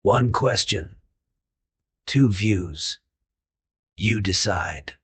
One question, two views. You decide.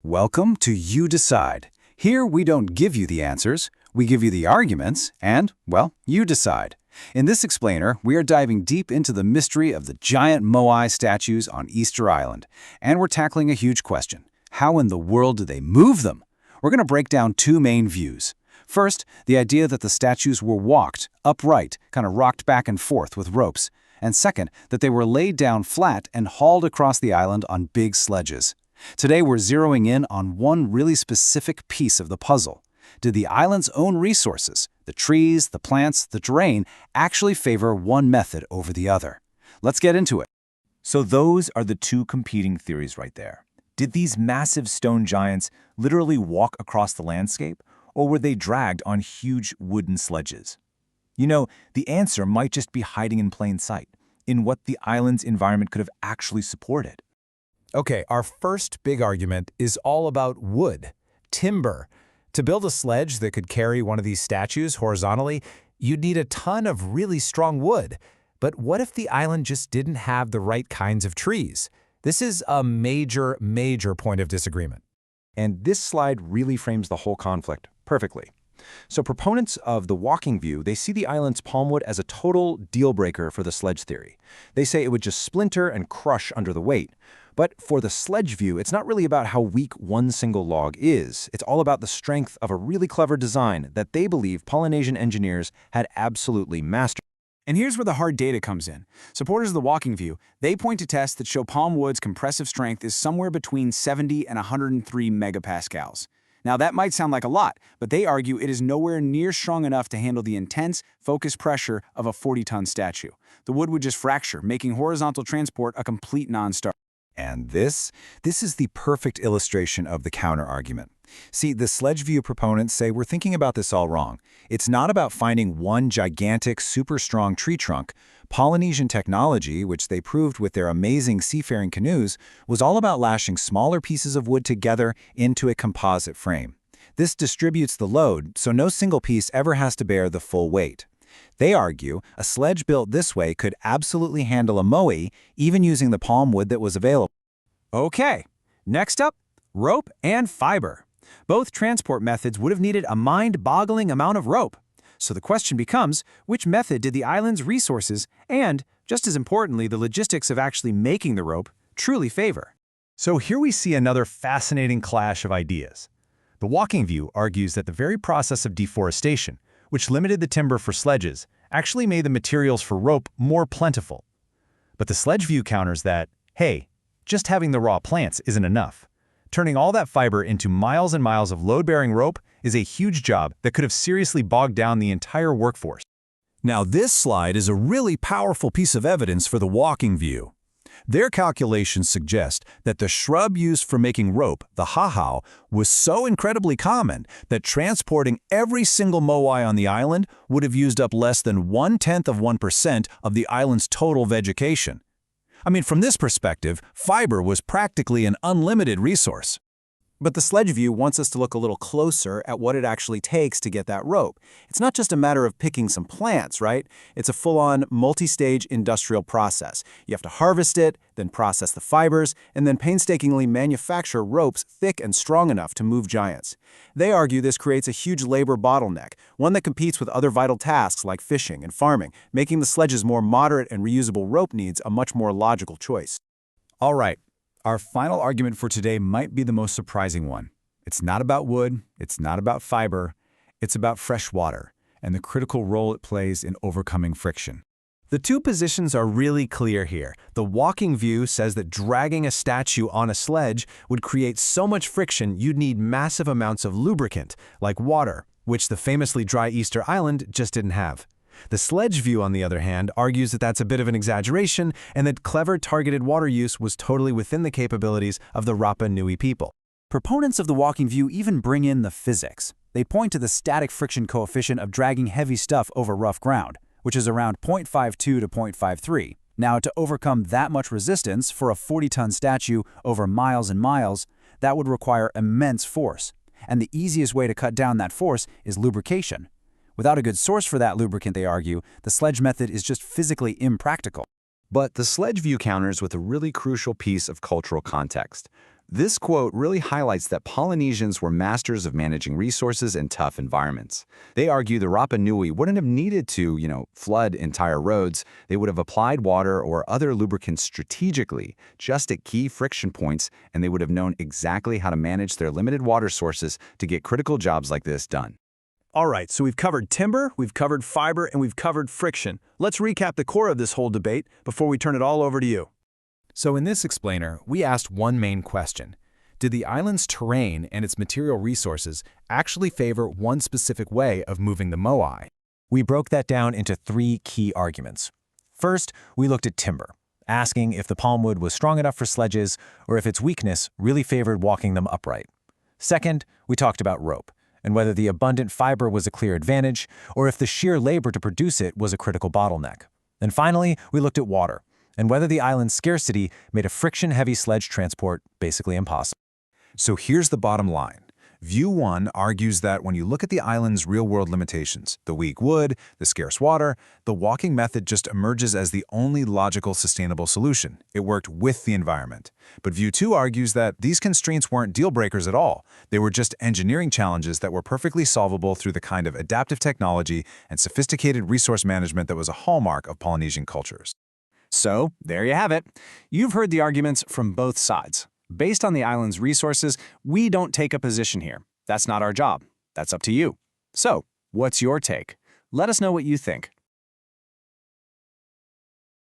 Welcome to You Decide. Here we don't give you the answers, we give you the arguments, and, well, you decide. In this explainer, we are diving deep into the mystery of the giant Moai statues on Easter Island, and we're tackling a huge question. How in the world do they move them? We're going to break down two main views. First, the idea that the statues were walked, upright, kind of rocked back and forth with ropes. And second, that they were laid down flat and hauled across the island on big sledges. Today we're zeroing in on one really specific piece of the puzzle. Did the island's own resources, the trees, the plants, the terrain, actually favor one method over the other? Let's get into it. So those are the two competing theories right there. Did these massive stone giants literally walk across the landscape, or were they dragged on huge wooden sledges? You know, the answer might just be hiding in plain sight, in what the island's environment could have actually supported. Okay, our first big argument is all about wood, timber. To build a sledge that could carry one of these statues horizontally, you'd need a ton of really strong wood. But what if the island just didn't have the right kinds of trees? This is a major point of disagreement. And this slide really frames the whole conflict perfectly. So proponents of the walking view, they see the island's palmwood as a total deal breaker for the sledge theory. They say it would just splinter and crush under the weight. But for the sledge view, it's not really about how weak one single log is. It's all about the strength of a really clever design that they believe Polynesian engineers had absolutely mastered. And here's where the hard data comes in. Supporters of the walking view, they point to tests that show palmwood's compressive strength is somewhere between 70 and 103 megapascals. Now, that might sound like a lot, but they argue it is nowhere near strong enough to handle the intense, focused pressure of a 40-ton statue. The wood would just fracture, making horizontal transport a complete non-starter. And this is the perfect illustration of the counter-argument. See, the sledge view proponents say we're thinking about this all wrong. It's not about finding one gigantic, super strong tree trunk. Polynesian technology, which they proved with their amazing seafaring canoes, was all about lashing smaller pieces of wood together into a composite frame. This distributes the load, so no single piece ever has to bear the full weight. They argue a sledge built this way could absolutely handle a Moai, even using the palm wood that was available. Okay, next up, rope and fiber. Both transport methods would have needed a mind-boggling amount of rope. So the question becomes, which method did the island's resources and, just as importantly, the logistics of actually making the rope truly favor? So here we see another fascinating clash of ideas. The walking view argues that the very process of deforestation, which limited the timber for sledges, actually made the materials for rope more plentiful. But the sledge view counters that, hey, just having the raw plants isn't enough. Turning all that fiber into miles and miles of load-bearing rope is a huge job that could have seriously bogged down the entire workforce. Now this slide is a really powerful piece of evidence for the walking view. Their calculations suggest that the shrub used for making rope, the hahau, was so incredibly common that transporting every single Moai on the island would have used up less than 0.1% of the island's total vegetation. I mean, from this perspective, fiber was practically an unlimited resource. But the sledge view wants us to look a little closer at what it actually takes to get that rope. It's not just a matter of picking some plants, right? It's a full-on, multi-stage industrial process. You have to harvest it, then process the fibers, and then painstakingly manufacture ropes thick and strong enough to move giants. They argue this creates a huge labor bottleneck, one that competes with other vital tasks like fishing and farming, making the sledge's more moderate and reusable rope needs a much more logical choice. All right. Our final argument for today might be the most surprising one. It's not about wood, it's not about fiber, it's about fresh water and the critical role it plays in overcoming friction. The two positions are really clear here. The walking view says that dragging a statue on a sledge would create so much friction you'd need massive amounts of lubricant, like water, which the famously dry Easter Island just didn't have. The sledge view, on the other hand, argues that that's a bit of an exaggeration and that clever targeted water use was totally within the capabilities of the Rapa Nui people. Proponents of the walking view even bring in the physics. They point to the static friction coefficient of dragging heavy stuff over rough ground, which is around 0.52 to 0.53. Now, to overcome that much resistance for a 40-ton statue over miles and miles, that would require immense force. And the easiest way to cut down that force is lubrication. Without a good source for that lubricant, they argue, the sledge method is just physically impractical. But the Sledge view counters with a really crucial piece of cultural context. This quote really highlights that Polynesians were masters of managing resources in tough environments. They argue the Rapa Nui wouldn't have needed to, flood entire roads. They would have applied water or other lubricants strategically, just at key friction points, and they would have known exactly how to manage their limited water sources to get critical jobs like this done. All right, so we've covered timber, we've covered fiber, and we've covered friction. Let's recap the core of this whole debate before we turn it all over to you. So in this explainer, we asked one main question. Did the island's terrain and its material resources actually favor one specific way of moving the Moai? We broke that down into 3 key arguments. First, we looked at timber, asking if the palmwood was strong enough for sledges or if its weakness really favored walking them upright. Second, we talked about rope, and whether the abundant fiber was a clear advantage or if the sheer labor to produce it was a critical bottleneck. And finally, we looked at water, and whether the island's scarcity made a friction-heavy sledge transport basically impossible. So here's the bottom line. View 1 argues that when you look at the island's real-world limitations, the weak wood, the scarce water, the walking method just emerges as the only logical sustainable solution. It worked with the environment. But View 2 argues that these constraints weren't deal-breakers at all. They were just engineering challenges that were perfectly solvable through the kind of adaptive technology and sophisticated resource management that was a hallmark of Polynesian cultures. So, there you have it. You've heard the arguments from both sides. Based on the island's resources, we don't take a position here. That's not our job. That's up to you. So, what's your take? Let us know what you think.